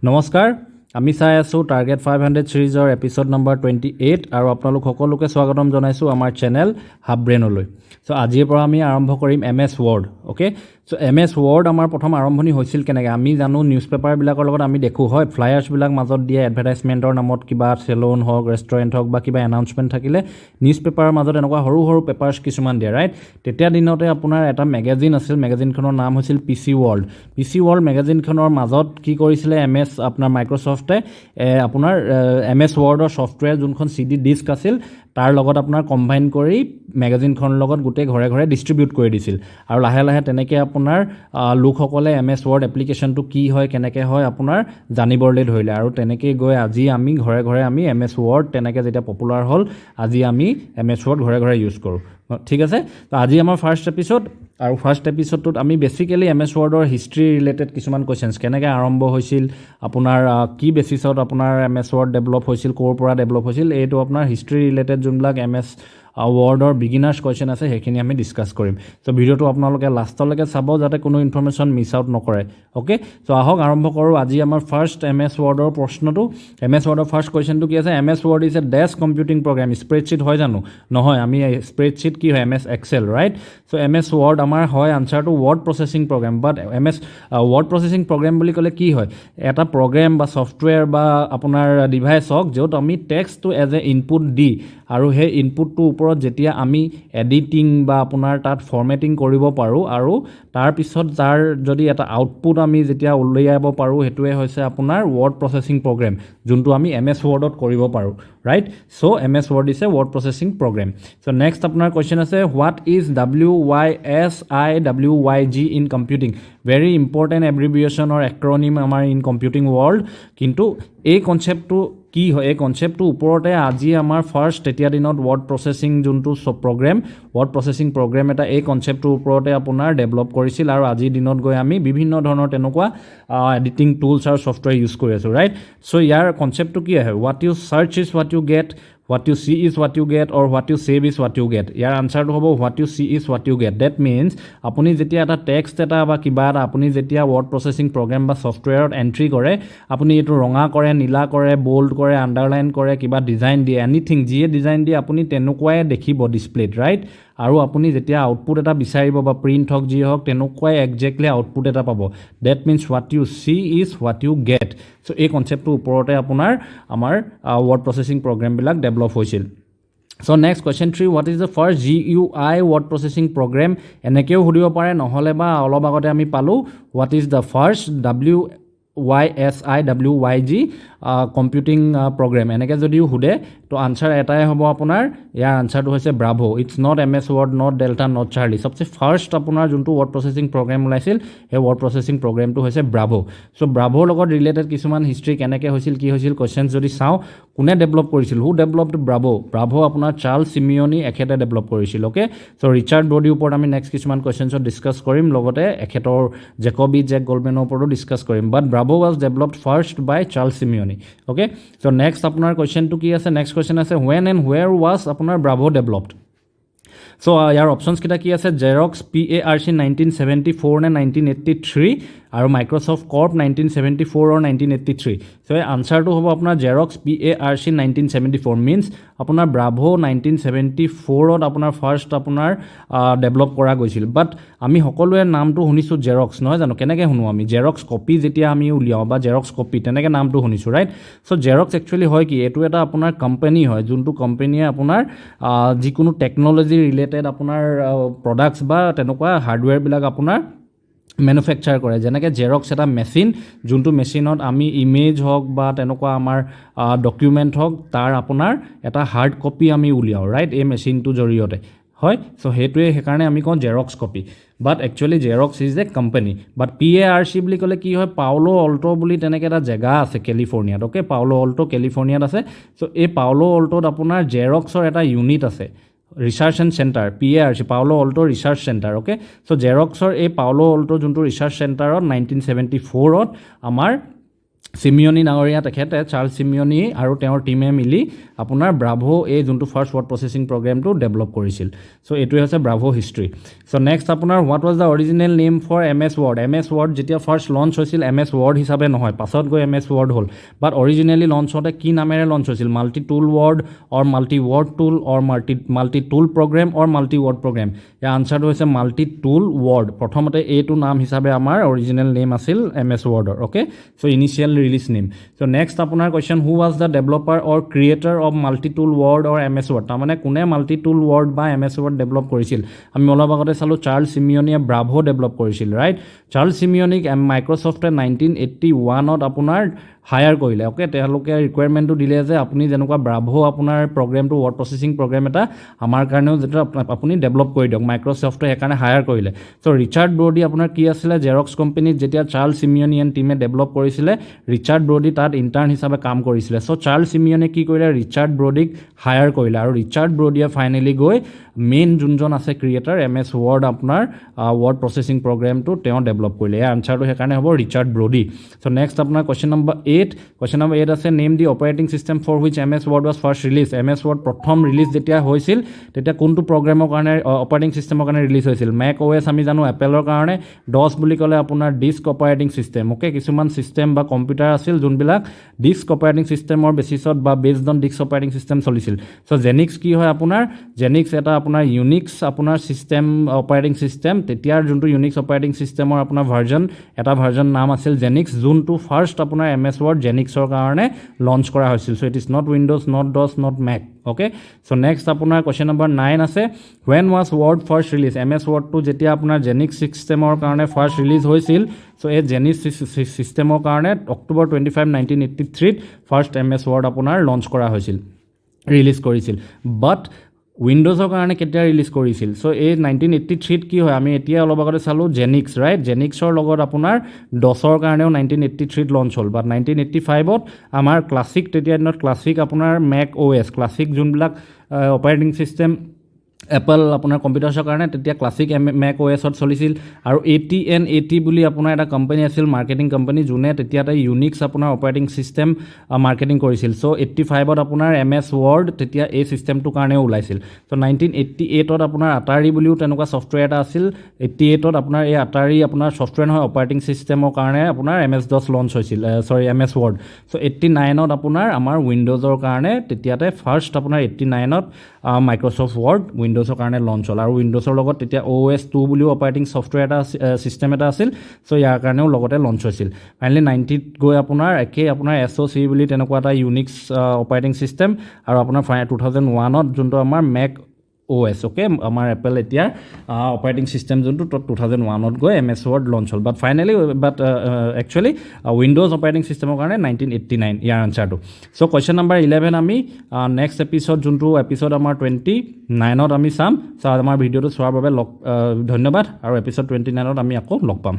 নমস্কাৰ আমি চাই আছো টাৰ্গেট 500 সিৰিজৰ এপিসোড নম্বৰ 28 আৰু আপোনালোক সকলোকে স্বাগতম জনাইছো আমাৰ চেনেল হাব ব্ৰেইনলৈ সো আজিৰ পৰা আমি আৰম্ভ কৰিম MS word okay so MS word আমাৰ প্ৰথম আৰম্ভণি হৈছিল কেনেকৈ আমি জানো নিউজপেপাৰ বিলাকৰ লগত আমি দেখো হয় ফ্লায়াৰ্স বিলাক মাজত দিয়ে এডভাৰটাইজমেন্টৰ নামত কিবা সেলুন হওক ৰেষ্টুৰেন্ট হওক বা কিবা এনাউন্সমেন্ট থাকিলে নিউজপেপাৰৰ মাজত এনেকুৱা সৰু সৰু পেপাৰছ কিছুমান দিয়ে ৰাইট তেতিয়া দিনতে আপোনাৰ এটা মেগাজিন আছিল মেগাজিনখনৰ নাম হৈছিল পিসি ৱৰ্ল্ড মেগাজিনখনৰ মাজত কি কৰিছিলে এমএছ আপোনাৰ মাইক্ৰসফটে আপোনাৰ এমএছ ৱৰ্ডৰ সফটৱেৰ যোনখন সিডি ডিস্ক আছিল তাৰ লগত আপোনাৰ কম্বাইন কৰি মেগাজিনখনৰ লগত গোটেই ঘৰে ঘৰে ডিস্ট্ৰিবিউট কৰি দিছিল আৰু লাহে লাহে তেনেকৈ আপোনাৰ লোকসকলে এমএছ ৱৰ্ড এপ্লিকেশ্যনটো কি হয় কেনেকৈ হয় আপোনাৰ জানিবলৈ ধৰিলে আৰু তেনেকৈ গৈ আজি আমি ঘৰে ঘৰে আমি এমএছ ৱৰ্ড তেনেকৈ যেতিয়া পপুলাৰ হ'ল আজি আমি এমএছ ৱৰ্ড ঘৰে ঘৰে ইউজ কৰোঁ ঠিক আছে তো আজি আমাৰ ফাৰ্ষ্ট এপিসোড আৰু ফাৰ্ষ্ট এপিসোডটোত আমি বেসিক্যালি এমএছ ৱৰ্ডৰ হিষ্ট্ৰি ৰিলেটেড কিছুমান কোৱেশ্চনছ কেনেকৈ আৰম্ভ হৈছিল আপোনাৰ কি বেসিছত আপোনাৰ এমএছ ৱৰ্ড ডেভেলপ হৈছিল ক'ৰ পৰা ডেভেলপ হৈছিল এইটো আপোনাৰ হিষ্ট্ৰি ৰিলেটেড যোনবিলাক এমএছ ৱৰ্ডৰ বিগিনাৰ্ছ কোৱেশ্চন আছে সেইখিনি আমি ডিছকাছ কৰিম সো ভিডিঅ'টো আপোনালোকে লাষ্টলৈকে চাব যাতে কোনো ইনফৰমেশ্যন মিছ আউট নকৰে ওকে সো আহক আৰম্ভ কৰোঁ আজি আমাৰ ফাৰ্ষ্ট এমএছ ৱৰ্ডৰ প্ৰশ্নটো এমএছ ৱৰ্ডৰ ফাৰ্ষ্ট কোৱেশ্চনটো কি আছে MS word is a desk computing program spreadsheet হয় জানো নহয় আমি স্প্ৰেডশ্বীট কি হয় MS Excel right so MS word আমাৰ হয় আনসাৰটো word processing program but MS word processing program বুলি ক'লে কি হয় এটা প্ৰগ্ৰাম বা ছফটৱেৰ বা আপোনাৰ ডিভাইচ হওক য'ত আমি টেক্সটটো এজ এ ইনপুট দি আৰু সেই ইনপুটটো ওপৰত যেতিয়া আমি এডিটিং বা আপোনাৰ তাত ফৰমেটিং কৰিব পাৰোঁ আৰু তাৰ পিছত তাৰ যদি এটা আউটপুট আমি যেতিয়া উলিয়াব পাৰোঁ হেতুৱে হৈছে আপোনাৰ ৱৰ্ড প্ৰচেছিং প্ৰগ্ৰাম যোনটো আমি এমএছ ৱৰ্ডত কৰিব পাৰোঁ right so MS word is a word processing program so next আপোনাৰ কোৱেশ্চন আছে what is WYSIWYG in computing very important abbreviation or acronym আমাৰ ইন কম্পিউটিং ৱৰ্ল্ড কিন্তু এই কনচেপ্টটো কি হয় এই কনচেপ্টটো ওপৰতে আজি আমাৰ ফাৰ্ষ্ট তেতিয়া দিনত ৱৰ্ড প্ৰচেছিং যোনটো ৱৰ্ড প্ৰচেছিং প্ৰগ্ৰাম এটা এই কনচেপ্টটোৰ ওপৰতে আপোনাৰ ডেভেলপ কৰিছিল আৰু আজিৰ দিনত গৈ আমি বিভিন্ন ধৰণৰ তেনেকুৱা এডিটিং টুলছ আৰু ছফটৱেৰ ইউজ কৰি আছোঁ ৰাইট চ' ইয়াৰ কনচেপ্টটো কি আহে what you search is what you get what you see is what you get or what you save is what you get ইয়াৰ আনসাৰটো হ'ব what you see is what you get that means আপুনি যেতিয়া এটা text এটা বা কিবা এটা আপুনি যেতিয়া ৱৰ্ড প্ৰচেছিং প্ৰগ্ৰাম বা ছফটৱেৰত এন্ট্ৰি কৰে আপুনি এইটো ৰঙা কৰে নীলা কৰে বোল্ড কৰে আণ্ডাৰলাইন কৰে কিবা ডিজাইন দিয়ে এনিথিং যিয়ে ডিজাইন দিয়ে আপুনি তেনেকুৱাই দেখিব ডিসপ্লেত ৰাইট আৰু আপুনি যেতিয়া আউটপুট এটা বিচাৰিব বা প্ৰিণ্ট হওক যি হওক তেনেকুৱাই একজেক্টলি আউটপুট এটা পাব that means what you see is what you get so' এই কনচেপ্টটোৰ ওপৰতে আপোনাৰ আমাৰ ৱৰ্ড প্ৰচেছিং প্ৰগ্ৰামবিলাক ডেভেলপ হৈছিল so' next question 3 what is the first GUI word processing program এনেকৈও সুধিব পাৰে নহ'লে বা অলপ আগতে আমি পালোঁ what is the first WYSIWYG computing program এনেকৈ যদিও সোধে তো আনসাৰ এটাই হ'ব আপোনাৰ ইয়াৰ আনসাৰটো হৈছে Bravo it's not MS word not Delta not Charlie সবচে ফাৰ্ষ্ট আপোনাৰ যোনটো ৱৰ্ড প্ৰচেছিং প্ৰগ্ৰাম ওলাইছিল সেই ৱৰ্ড প্ৰচেছিং প্ৰগ্ৰামটো হৈছে ব্ৰাভো চ' ব্ৰাভোৰ লগত ৰিলেটেড কিছুমান হিষ্ট্ৰী কেনেকৈ হৈছিল কি হৈছিল কুৱেশ্যনছ যদি চাওঁ কোনে ডেভেলপ কৰিছিল হু ডেভেলপড ব্ৰাভো আপোনাৰ চাৰ্লছ চিমিয়নি এখেতে ডেভেলপ কৰিছিল অ'কে চ' ৰিচাৰ্ড ব্ৰডিৰ ওপৰত আমি নেক্সট কিছুমান কুৱেশ্যনছত ডিছকাছ কৰিম লগতে এখেতৰ জেক গল্ডমেনৰ ওপৰতো ডিছকাছ কৰিম but Bravo was developed first by Charles Simonyi okay so' next আপোনাৰ কুৱেশ্যনটো কি আছে নেক্সট কুৱেশ্যন আছে when and where was আপোনাৰ ব্ৰাভো ডেভেলপড চ' ইয়াৰ অপশ্যনছ কেইটা কি আছে জেৰক্স PARC 1974 নে 1983 আৰু মাইক্ৰসফট কৰ্প 1974 or 1983 চ' এই আনসাৰটো হ'ব আপোনাৰ জেৰক্স PARC 1974 মিনছ আপোনাৰ ব্ৰাভো 1974ত আপোনাৰ ফাৰ্ষ্ট আপোনাৰ ডেভেলপ কৰা গৈছিল বাট আমি সকলোৱে নামটো শুনিছোঁ জেৰক্স নহয় জানো কেনেকৈ শুনো আমি জেৰক্স কপি যেতিয়া আমি উলিয়াওঁ বা জেৰক্স কপি তেনেকৈ নামটো শুনিছোঁ ৰাইট চ' জেৰক্স একচুৱেলি হয় কি এইটো এটা আপোনাৰ কোম্পানী হয় যোনটো কোম্পানীয়ে আপোনাৰ যিকোনো টেকন'লজি ৰিলেটেড আপোনাৰ প্ৰডাক্টছ বা তেনেকুৱা হাৰ্ডৱেৰবিলাক আপোনাৰ মেনুফেকচাৰ কৰে যেনেকৈ জেৰক্স এটা মেচিন যোনটো মেচিনত আমি ইমেজ হওক বা তেনেকুৱা আমাৰ ডকুমেণ্ট হওক তাৰ আপোনাৰ এটা হাৰ্ড কপি আমি উলিয়াওঁ ৰাইট এই মেচিনটোৰ জৰিয়তে হয় চ' সেইটোৱে সেইকাৰণে আমি কওঁ Xerox copy but actually Xerox is a company but PARC বুলি ক'লে কি হয় পাউলো অল্টো বুলি তেনেকৈ এটা জেগা আছে কেলিফৰ্ণিয়াত অ'কে পাউলো অল্টো কেলিফৰ্ণিয়াত আছে চ' এই পাউলো অল্টোত আপোনাৰ জেৰক্সৰ এটা ইউনিট আছে research and centre PARC Paulo Alto research centre okay so' জেৰক্সৰ এই পাউলো অল্টো যোনটো ৰিচাৰ্চ চেণ্টাৰত 1974ত আমাৰ সিমিয়নি ডাঙৰীয়া তেখেতে চাৰ্লছ সিমিয়নি আৰু তেওঁৰ টিমে মিলি আপোনাৰ ব্ৰাভো এই যোনটো ফাৰ্ষ্ট ৱৰ্ড প্ৰচেছিং প্ৰগ্ৰেমটো ডেভেলপ কৰিছিল সো এইটোৱে হৈছে ব্ৰাভো হিষ্ট্ৰী সো নেক্সট আপোনাৰ what was the original name for MS Word যেতিয়া ফাৰ্ষ্ট লঞ্চ হৈছিল MS Word হিচাপে নহয় পাছত গৈ MS Word হ'ল বাট অৰিজিনেলি লঞ্চ হওঁতে কি নামেৰে লঞ্চ হৈছিল Multi Tool Word or Multi Word Tool or Multi Tool program or Multi Word program ইয়াৰ আনচাৰটো হৈছে মাল্টি টুল ৱৰ্ড প্ৰথমতে এইটো নাম হিচাপে আমাৰ অৰিজিনেল নেম আছিল MS Wordৰ okay so initial release name so next আপোনাৰ question who was the developer or creator of Multi Tool Word or MS Word তাৰমানে কোনে মাল্টি টুল ৱৰ্ড বা MS Word ডেভেলপ কৰিছিল আমি অলপ আগতে চালোঁ চাৰ্লছ সিমিয়নিয়ে ব্ৰাভো ডেভেলপ কৰিছিল ৰাইট চাৰ্লছ সিমিয়নিক মাইক্ৰ'ছফ্টে 1981ত আপোনাৰ হায়াৰ কৰিলে ওকে তেওঁলোকে ৰিকুৱাৰমেণ্টটো দিলে যে আপুনি যেনেকুৱা ব্ৰাভো আপোনাৰ প্ৰগ্ৰেমটো ৱৰ্ড প্ৰচেছিং প্ৰগ্ৰেম এটা আমাৰ কাৰণেও যেটা আপুনি ডেভেলপ কৰি দিয়ক মাইক্ৰ'ছফ্টে সেইকাৰণে হায়াৰ কৰিলে সো ৰিচাৰ্ড ব্ৰডি আপোনাৰ কি আছিলে জেৰক্স কোম্পানীত যেতিয়া চাৰ্লছ সিমিয়নিয়ান টিমে ডেভেলপ কৰিছিলে ৰিচাৰ্ড ব্ৰডি তাত ইণ্টাৰ্ণ হিচাপে কাম কৰিছিলে সো চাৰ্লছ সিমিয়নে কি কৰিলে ৰিচাৰ্ড ব্ৰডিক হায়াৰ কৰিলে আৰু ৰিচাৰ্ড ব্ৰডিয়ে ফাইনেলি গৈ মেইন যোনজন আছে ক্ৰিয়েটাৰ MS Word আপোনাৰ ৱৰ্ড প্ৰচেছিং প্ৰগ্ৰেমটো তেওঁ ডেভেলপ কৰিলে এই আনচাৰটো সেইকাৰণে হ'ব ৰিচাৰ্ড ব্ৰডি সো নেক্সট আপোনাৰ কোৱেশ্চন নম্বৰ 8 আছে name the operating system for which MS Word was first release MS Word প্ৰথম ৰিলিজ যেতিয়া হৈছিল তেতিয়া কোনটো প্ৰগ্ৰেমৰ কাৰণে অপাৰেটিং চিষ্টেমৰ কাৰণে ৰিলিজ হৈছিল Mac OS আমি জানো এপেলৰ কাৰণে DOS বুলি ক'লে আপোনাৰ ডিস্ক অপাৰেটিং চিষ্টেম ওকে কিছুমান চিষ্টেম বা কম্পিউটাৰ আছিল যোনবিলাক ডিস্ক অপাৰেটিং চিষ্টেমৰ বেচিছত বা based on disk operating system চলিছিল সো জেনিক্স কি হয় আপোনাৰ জেনিক্স এটা আপোনাৰ ইউনিক্স আপোনাৰ চিষ্টেম অপাৰেটিং চিষ্টেম তেতিয়াৰ যোনটো ইউনিক্স অপাৰেটিং চিষ্টেমৰ আপোনাৰ এটা ভাৰ্জন নাম আছিল জেনিক্স যোনটো ফাৰ্ষ্ট আপোনাৰ MS Word জেনিক্সৰ কাৰণে লঞ্চ কৰা হৈছিল so it is not Windows not DOS not Mac okay so next আপোনাৰ কোৱেশ্চন নম্বৰ 9 আছে when was Word first release MS Word টো যেতিয়া আপোনাৰ জেনিক্স চিষ্টেমৰ কাৰণে ফাৰ্ষ্ট ৰিলিজ হৈছিল সো এই জেনিক্স চিষ্টেমৰ কাৰণে অক্টোবৰ 25 1983 ফাৰ্ষ্ট MS Word আপোনাৰ লঞ্চ কৰা হৈছিল ৰিলিজ কৰিছিল বাট উইণ্ডোজৰ কাৰণে কেতিয়া ৰিলিজ কৰিছিল সো এই 1983ত কি হয় আমি এতিয়া অলপ আগতে চালোঁ জেনিক্স ৰাইট জেনিক্সৰ লগত আপোনাৰ DOSৰ কাৰণেও 1983ত লঞ্চ হ'ল বাট 1985ত আমাৰ ক্লাছিক তেতিয়া দিনত ক্লাছিক আপোনাৰ Mac OS ক্লাছিক যোনবিলাক অপাৰেটিং চিষ্টেম এপল আপোনাৰ কম্পিউটাৰ্ছৰ কাৰণে তেতিয়া ক্লাছিক Mac OSত চলিছিল আৰু AT&T বুলি আপোনাৰ এটা কোম্পানী আছিল মাৰ্কেটিং কোম্পানী যোনে তেতিয়াতে ইউনিক্স আপোনাৰ অপাৰেটিং চিষ্টেম মাৰ্কেটিং কৰিছিল সো 85ত আপোনাৰ MS Word তেতিয়া এই চিষ্টেমটোৰ কাৰণেও ওলাইছিল সো 1988ত আপোনাৰ আটাৰী বুলিও তেনেকুৱা ছফ্টৱেৰ এটা আছিল 88ত আপোনাৰ এই আটাৰী আপোনাৰ ছফ্টৱেৰ নহয় অপাৰেটিং চিষ্টেমৰ কাৰণে আপোনাৰ MS-DOS লঞ্চ হৈছিল MS Word সো 89ত আপোনাৰ আমাৰ উইণ্ডোজৰ কাৰণে তেতিয়াতে ফাৰ্ষ্ট আপোনাৰ 89ত মাইক্ৰ'ছফ্ট ৱৰ্ড উইণ্ডোজৰ কাৰণে লঞ্চ হ'ল আৰু উইণ্ডোজৰ লগত তেতিয়া OS 2 বুলিও অপাৰেটিং ছফ্টৱেৰ এটা চিষ্টেম এটা আছিল সো ইয়াৰ কাৰণেও লগতে লঞ্চ হৈছিল ফাইনেলি 90ত গৈ আপোনাৰ একেই আপোনাৰ SOC বুলি তেনেকুৱা এটা ইউনিক্স অপাৰেটিং চিষ্টেম আৰু আপোনাৰ 2001ত যোনটো আমাৰ Mac OS ওকে আমাৰ এপল এতিয়া অপাৰেটিং চিষ্টেম যোনটো 2001ত গৈ MS Word লঞ্চ হ'ল বাট ফাইনেলি একচুৱেলি উইণ্ডোজ অপাৰেটিং চিষ্টেমৰ কাৰণে 1989 ইয়াৰ আনচাৰটো সো কোৱেশ্চন নম্বৰ 11 আমি নেক্সট এপিছড যোনটো এপিছড আমাৰ 29ত আমি চাম সো আমাৰ ভিডিঅ'টো চোৱাৰ বাবে ধন্যবাদ আৰু এপিছড 29ত আমি আকৌ লগ পাম